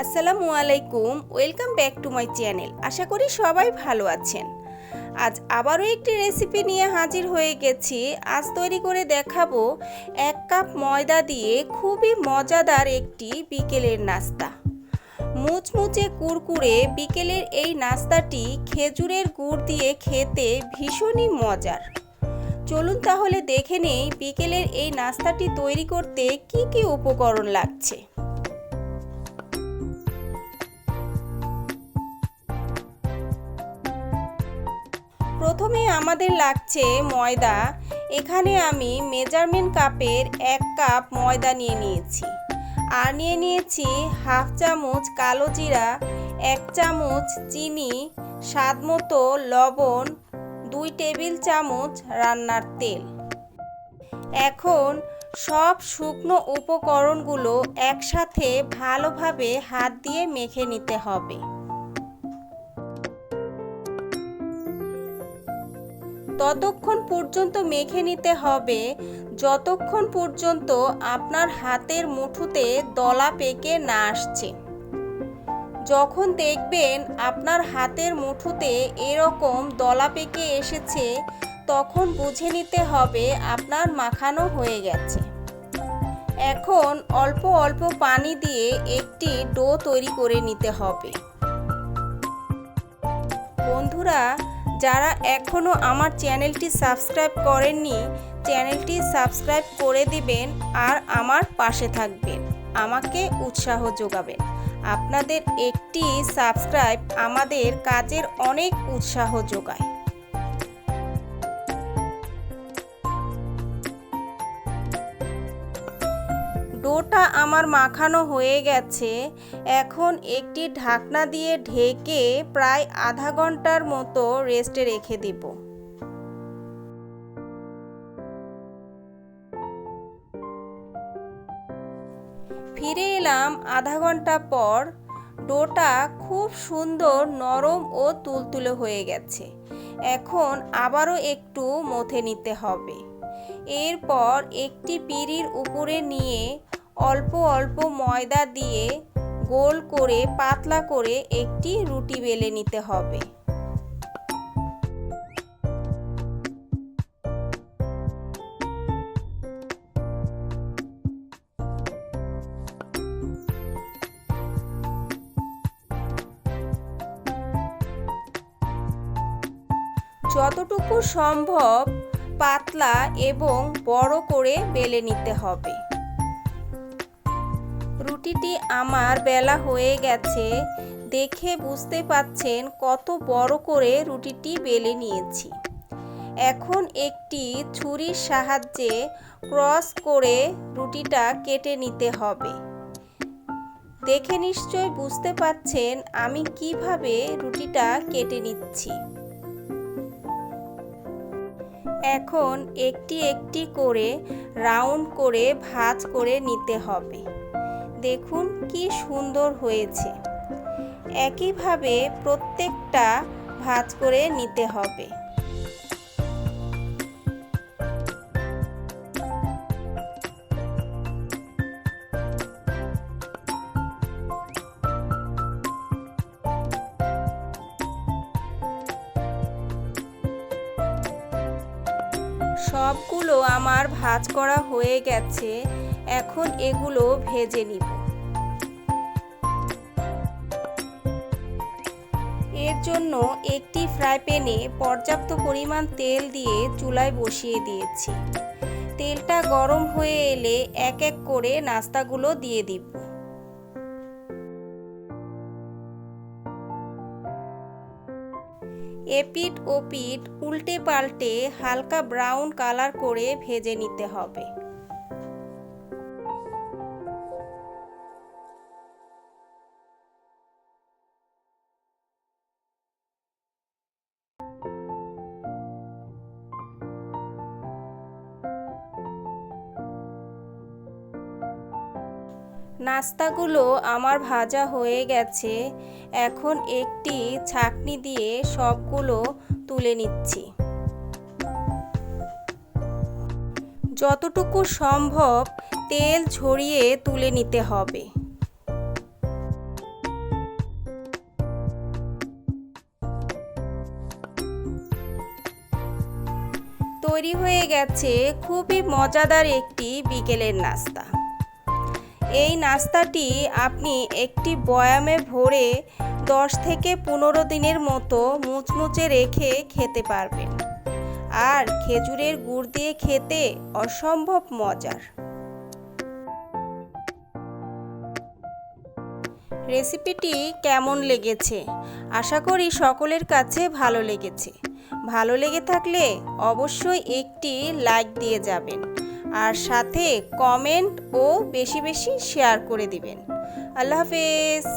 আসসালামু আলাইকুম, welcome back to my channel. আশা করি সবাই ভালো আছেন। আজ আবারও একটি রেসিপি নিয়ে হাজির হয়ে গেছি। আজ তৈরি করে দেখাবো 1 কাপ ময়দা দিয়ে খুবই মজাদার একটি বিকেলের নাস্তা। মুচমুচে কুরকুরে বিকেলের এই নাস্তাটি খেজুরের গুড় দিয়ে খেতে ভীষণই মজার। চলুন তাহলে দেখে নেই বিকেলের এই নাস্তাটি তৈরি করতে কি কি উপকরণ লাগছে। প্রথমে আমাদের লাগছে ময়দা। এখানে আমি মেজারমেন্ট কাপের 1 কাপ ময়দা নিয়ে নিয়েছি। আর নিয়ে নিয়েছি হাফ চামচ কালো জিরা, 1 চামচ চিনি, স্বাদমতো লবণ, 2 টেবিল চামচ রান্নার তেল। এখন সব শুকনো উপকরণগুলো একসাথে ভালোভাবে হাত দিয়ে মেখে নিতে হবে। ততক্ষণ পর্যন্ত মেখে নিতে হবে যতক্ষণ পর্যন্ত আপনার হাতের মুঠোতে দলা পেকে না আসছে। যখন দেখবেন আপনার হাতের মুঠোতে এরকম দলা পেকে এসেছে, তখন বুঝে নিতে হবে আপনার মাখানো হয়ে গেছে। এখন অল্প অল্প পানি দিয়ে একটি ডো তৈরি করে নিতে হবে। বন্ধুরা, যারা এখনও আমার চ্যানেলটি সাবস্ক্রাইব করেননি, চ্যানেলটি সাবস্ক্রাইব করে দিবেন আর আমার পাশে থাকবেন, আমাকে উৎসাহ যোগাবেন। আপনাদের একটি সাবস্ক্রাইব আমাদের কাজের অনেক উৎসাহ যোগায়। ডোটা আমার মাখানো হয়ে গেছে। এখন একটি ঢাকনা দিয়ে ঢেকে প্রায় আধা ঘন্টার মতো রেস্টে রেখে দেব। ফিরে এলাম আধা ঘন্টা পর। ডোটা খুব সুন্দর নরম ও তুলতুলে হয়ে গেছে। এখন আবারও একটু মথে নিতে হবে। এরপর একটি পিঁড়ির উপরে নিয়ে অল্প অল্প ময়দা দিয়ে গোল করে পাতলা করে একটি রুটি বেলে নিতে হবে। যতটুকু সম্ভব পাতলা এবং বড় করে বেলে নিতে হবে। রুটিটি আমার বেলা হয়ে গেছে। দেখে বুঝতে পাচ্ছেন কত বড় করে রুটিটি বেলে নিয়েছি। এখন একটি ছুরির সাহায্যে ক্রস করে রুটিটা কেটে নিতে হবে। দেখে নিশ্চয় বুঝতে পাচ্ছেন আমি কিভাবে রুটিটা কেটে নিচ্ছি। এখন একটি একটি করে রাউন্ড করে ভাঁজ করে নিতে হবে। দেখুন কি সুন্দর হয়েছে। একইভাবে প্রত্যেকটা ভাঁজ করে নিতে হবে। সবগুলো আমার ভাঁজ করা হয়ে গেছে। এখন এগুলো ভেজে নিব। এর জন্য একটি ফ্রাই প্যানে পর্যাপ্ত পরিমাণ তেল দিয়ে চুলায় বসিয়ে দিয়েছি। তেলটা গরম হয়ে এলে এক এক করে নাস্তাগুলো দিয়ে দিব। এপিঠ ওপিঠ উল্টে পাল্টে হালকা ব্রাউন কালার করে ভেজে নিতে হবে। নাস্তাগুলো আমার ভাজা হয়ে গেছে। এখন একটি ছাঁকনি দিয়ে সবগুলো তুলে নিচ্ছি। যতটুকু সম্ভব তেল ঝরিয়ে তুলে নিতে হবে। তৈরি হয়ে গেছে খুবই মজাদার একটি বিকেলের নাস্তা। এই নাস্তাটি আপনি একটি বয়ামে ভরে 10 থেকে 15 দিনের মতো মুচমুচে রেখে খেতে পারবেন। আর খেজুরের গুড় দিয়ে খেতে অসম্ভব মজার। রেসিপিটি কেমন লেগেছে? আশা করি সকলের কাছে ভালো লেগেছে। ভালো লেগে থাকলে অবশ্যই একটি লাইক দিয়ে যাবেন, আর সাথে কমেন্ট ও বেশি বেশি শেয়ার করে দিবেন। আল্লাহ হাফেজ।